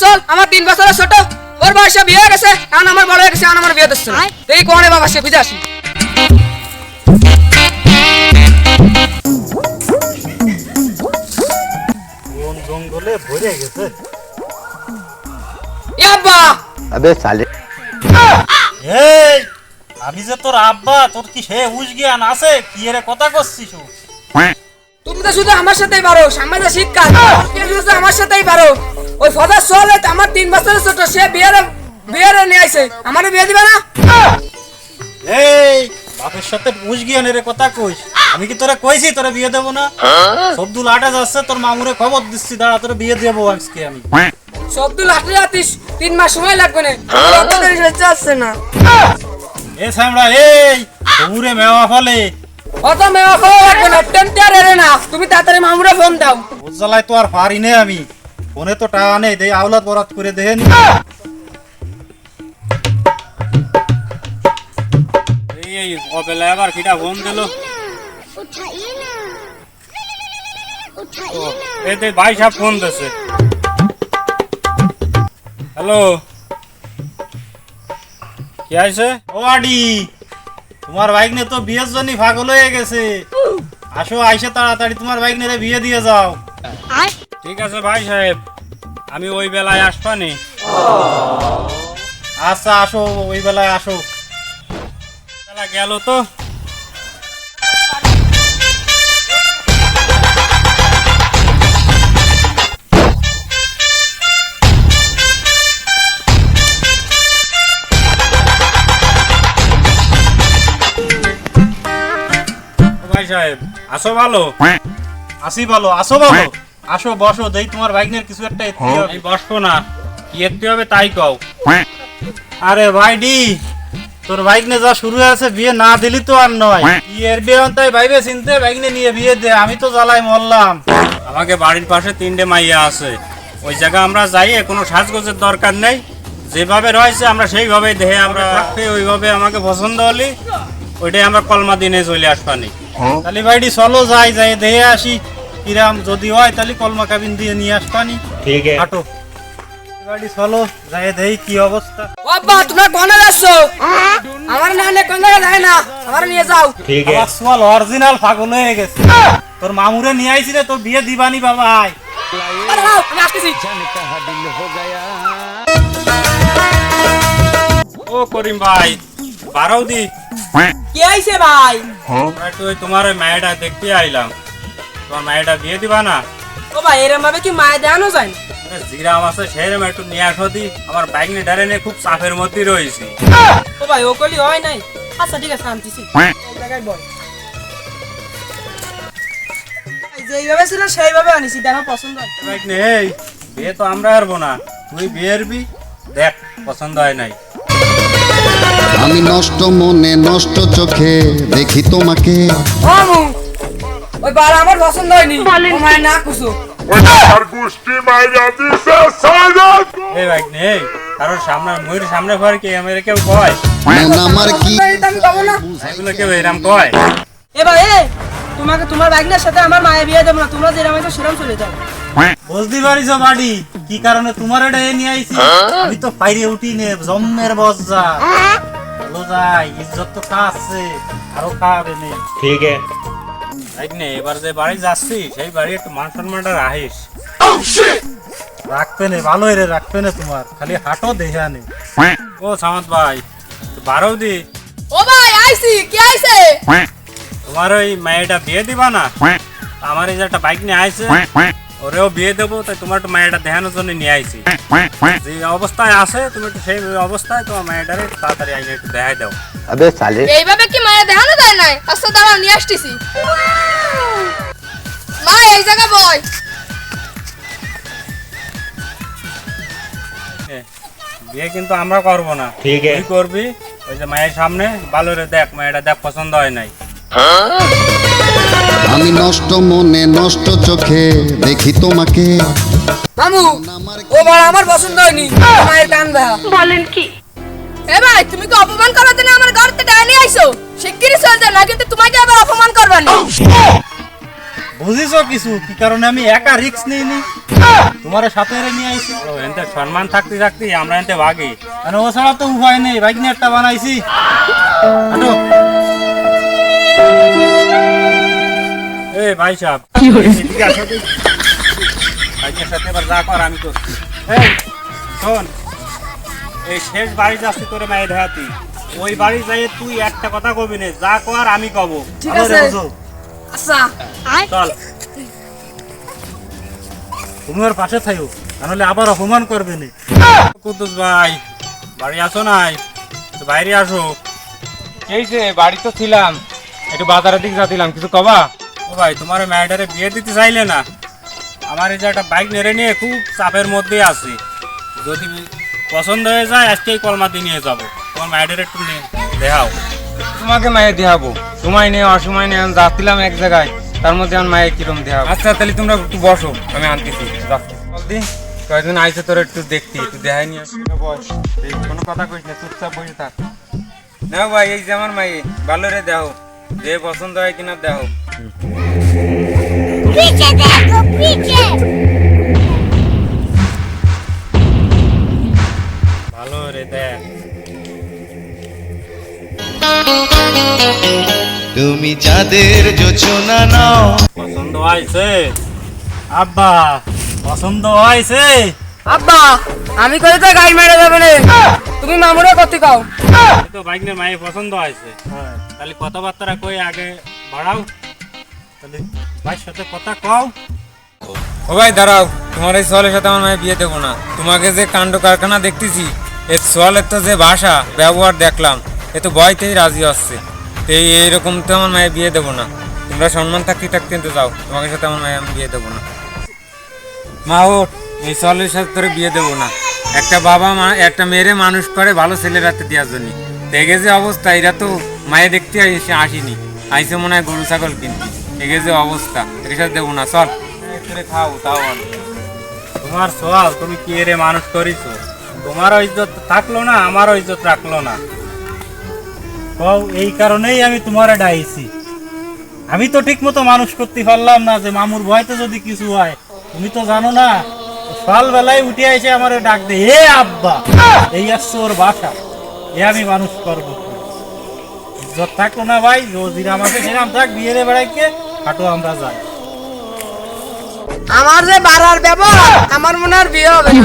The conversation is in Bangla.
চল আমার 3 বছরের ছোট ওর বয়সে বিয়ে হয়ে গেছে এখন আমার বড় হয়ে গেছে এখন আমার বিয়ে দিচ্ছে না এই কোনে বাবা সে বুঝে আসি কোন জঙ্গলে ভরে গেছে আব্বা अबे साले এই আমি যে তোর আব্বা তোর কি সে উজ জ্ঞান আছে কি এর কথা করছিস তুমি তো শুধু আমার সাথেই পারো সামনে যে শীতকাল তুমি শুধু আমার সাথেই পারো ওই ফদার চলে আমার 3 বছরের ছোট সে বিয়ে নিয়ে আইছে আমারে বিয়ে দিবে না এই বাপের সাথে উজ জ্ঞান এর কথা কইস আমি কি তোরে কইছি তোরে বিয়ে দেব না সবদুল আটা যাচ্ছে তোর মামুরে খবর দিচ্ছি দাঁড়া তোরে বিয়ে দেবো আজকে আমি সবদুল হাঁটলে যাতিস 3 মাস সময় লাগবে না অত দেরি হচ্ছে আসছে না এ সামড়া এই মামুরে মেওয়া ফলে অত মেয়া খাওয়া লাগবে না টেন্টার এরে না তুমি তাড়াতাড়ি মামুরে ফোন দাও উজ্জ্বলাই তো আর পারি নে আমি ফোনে তো টাকা নেই দেই আওলাদ বরাত করে দেহেন এই অবেলা আবার কিটা ফোন দিল उठाइए ना এই দে ভাই সাহেব ফোন দিছে হ্যালো কি আছে ও আডি তোমার বাইক নে তো বিয়ের জন্য পাগল হয়ে গেছে আসো আইসে তাড়াতাড়ি তোমার বাইক নিয়ে বিয়ে দিয়ে যাও ঠিক আছে ভাই সাহেব আমি ওই বেলায় আসবানি আচ্ছা আসো ওই বেলায় আসো বেলা গেল তো ভাই সাহেব আসো ভালো আসি ভালো আসো ভালো আসো বসো দেই তোমার বাইকের কিছু একটা এত্তি হবে আমি বসবো না কি এত্তি হবে তাই কও আরে ভাই ডি তোর বাইক নিয়ে যা শুরু আছে বিয়ে না দিলি তো আর নয় কি এর বিয়ে তাই ভাইবে চিনতে বাইক নিয়ে বিয়ে দে আমি তো জ্বালাই মরলাম আমাকে বাড়ির পাশে 3টে মাইয়া আছে ওই জায়গা আমরা যাই কোনো সাজগোজের দরকার নেই যেভাবে রয়েছে আমরা সেইভাবেই দেহে আমরা থাকতে ওইভাবে আমাকে পছন্দ হলি ওইটাই আমরা কলমা দিনে চলে আসবানি তাহলে ভাইডি চলো যাই যাই দেহে আসি কিরাম যদি হয় তাহলে কলমা কাবিন দিয়ে নিয়ে আসবানি ঠিক আছে হাঁটো ভাইডি চলো যাই দেই কি অবস্থা ও আব্বা তোমরা কোনে যাচ্ছো আমার না নে কোন জায়গায় যায় না আমার নিয়ে যাও ঠিক আছে আসওয়াল অরিজিনাল পাগল হয়ে গেছে তোর মামুরে নিয়ে আইছি রে তো বিয়ে দিবানি বাবা আয় আরে নাও আমি আসতেছি ও করিম ভাই বারাউদি কি আইছে ভাই একটু ওই তোমার ওই মায়েটা দেখতে আইলাম তোমার মায়েটা বিয়ে দিবা না ও ভাই এরম ভাবে কি মায়ে দেখানো যায় জিরাম আছে সেরম একটু নিয়ে আসো দি আমার বাইক নিয়ে ডারে নিয়ে খুব চাপের মধ্যে রয়েছি ও ভাই ও কলি হয় নাই আচ্ছা ঠিক আছে আনতেছি এই জায়গায় বল যেইভাবে ছিল সেইভাবে আনিছি দেখো পছন্দ হয় বাইক নেই বিয়ে তো আমরা হারবো না তুই বিয়ের বি দেখ পছন্দ হয় নাই আমি নষ্ট মনে নষ্ট চোখে দেখি তোমাকে আমু ওই বার আমার পছন্দ হয়নি ও মায়ের না কুসু এই বাইক নেই কারণ সামনে ময়ূর সামনে পর কি আমার কেউ কয় মন আমার কি আমি পাবো না এগুলো কেউ এরম কয় এ ভাই তোমাকে তোমার বাইকনার সাথে আমার মায়ের বিয়ে দেবো না তোমরা যেরকম আছে সেরকম চলে যাও বুঝতে পারিস বাড়ি কি কারণে তোমার এটা নিয়ে আইছি আমি তো পাইরে উঠি নে জম্মের বজ্জা ভালো যাই ইজ্জত তো কাছে আরো খাবে নে ঠিক আছে রাইট নে এবার যে বাড়ি যাচ্ছি সেই বাড়ি একটু মান সম্মানটা রাখিস রাখবে নে ভালো রে রাখবে না তোমার খালি হাঁটো দেখে আনে ও সামত ভাই বারো দি ও ভাই আইছি কি আইছে তোমার ওই মায়েটা বিয়ে দিবা না আমার এই যে একটা বাইক নিয়ে আইছে ওরেও বিয়ে দেবো তাই তোমার একটু মায়েটা দেখানোর জন্য নিয়ে আইছি যে অবস্থায় আছে তুমি একটু সেই অবস্থায় তোমার মায়েটারে তাড়াতাড়ি আইনে একটু দেখাই দাও अबे साले এইভাবে কি মায়ের দেখানো যায় নাই আচ্ছা দাঁড়াও নিয়ে আসতেছি মা এই জায়গা বয় বিয়ে কিন্তু আমরা করবো না ঠিক আছে করবি ওই যে মায়ের সামনে ভালো রে দেখ মায়েটা দেখ পছন্দ হয় নাই আমি নষ্ট মনে নষ্ট চোখে দেখি তোমাকে মামু ও বার আমার পছন্দ হয়নি মায়ের কান দেখা এ ভাই তুমি কি অপমান করার জন্য আমার ঘরতে ডাইনি নিয়ে আইছো শিগগিরই চল যাও না কিন্তু তোমাকে আবার অপমান করবানি বুঝিছো কিছু কি কারণে আমি একা রিস্ক নিইনি তোমার সাথে নিয়ে আইছি। এনতে সম্মান থাকতে থাকতে আমরা এনতে ভাগি, আর ও ছাড়া তো উপায় নেই। বাইক নিয়ে একটা বানাইছি। হাঁটো। এ ভাই সাহেব, এদিকে আসো তো। বাইকের সাথে এবার যা কর আমি তো। এই শোন, এই শেষ বাড়ি যাচ্ছি তোরে মায়ে দেখাতি। ওই বাড়ি যাই তুই একটা কথা কবি না, যা কর আমি কব। ঠিক আছে। আচ্ছা চল, তুমি ওর পাশে থাইও, তাহলে আবার অপমান করবে না। কুদ্দুস ভাই বাড়ি আসো নাই? তো বাইরে আসো। এই যে বাড়ি তো ছিলাম, একটু বাজারের দিক যাচ্ছিলাম, কিছু কবা? ও ভাই, তোমার মেয়েটারে বিয়ে দিতে চাইলে না? আমার এই যে একটা বাইক নেড়ে নিয়ে খুব চাপের মধ্যে আছি। যদি পছন্দ হয়ে যায় আজকেই কলমাতি নিয়ে যাবো। তোমার মেয়েটারে একটু দেখাও। তোমাকে মায়ে দেখাবো, সময় নেই অসময় নেই, আমি যাচ্ছিলাম এক জায়গায়, তার মধ্যে আমার মায়ে কিরম দেখাবো। আচ্ছা তাহলে তোমরা একটু বসো, আমি আনতেছি। জলদি কয়েকদিন আইসে তোর একটু দেখতি, একটু দেখাই নিয়ে বস। কোনো কথা কইস না, চুপচাপ বসে থাক। নাও ভাই, এই যে আমার মায়ে, ভালো রে দেখো, যে পছন্দ হয় কিনা দেখো। पीछे देखो पीछे ভালো রে দেখ। তুমি চাঁদের জোছনা নাও। পছন্দ হয়েছে আব্বা? পছন্দ হয়েছে? আব্বা, আমি কই তো গাড়ি মেরে যাবে না, তুমি মামুরে কতি কও। এই তো বাইক নিয়ে মায়ে পছন্দ হয়েছে, তাহলে কথাবার্তা কই আগে বাড়াও। তাহলে ভাইয়ের সাথে কথা কও। ও ভাই দাঁড়াও, তোমার এই সোয়ালের সাথে আমার মায়ের বিয়ে দেবো না। তোমাকে যে কাণ্ড কারখানা দেখতেছি, এই সোয়ালের তো যে ভাষা ব্যবহার দেখলাম, এ তো ভয়তেই রাজি হচ্ছে। তো এইরকম তো আমার মায়ের বিয়ে দেবো না। তোমরা সম্মান থাকতে থাকতে কিন্তু যাও, তোমাকে সাথে আমার মায়ের আমি বিয়ে দেবো না। মা ওঠ, এই সোয়ালের সাথে তোরে বিয়ে দেবো না। একটা বাবা মা একটা মেয়েরে মানুষ করে ভালো ছেলে রাতে দেওয়ার জন্য। দেখে যে অবস্থা, এরা তো মায়ে দেখতে এসে আসেনি, আইসে মনে হয় গরু ছাগল কিনতে। দেখে যে অবস্থা, এর সাথে দেবো না। চল খাও, তাও আনো। তোমার সোয়াল, তুমি কি রে মানুষ করিছো? তোমারও ইজ্জত থাকলো না, আমারও ইজ্জত রাখলো না। কও, এই কারণেই আমি তোমারে ডাইছি। আমি তো ঠিক মতো মানুষ করতে পারলাম না, যে মামুর ভয়তে যদি কিছু হয়। তুমি তো জানো না, সকালবেলায় উঠে এসে আমার ডাক দে, হে আব্বা, এই আসছে ওর বাসা, এ আমি মানুষ করবো। ইজ্জত থাকলো না ভাই, ও জিরাম আছে সেরাম থাক, বিয়ে রে বেড়াইকে হাঁটো, আমরা যাই। আমার যে বাড়ার ব্যবহার, আমার মনে আর বিয়ে হবে না।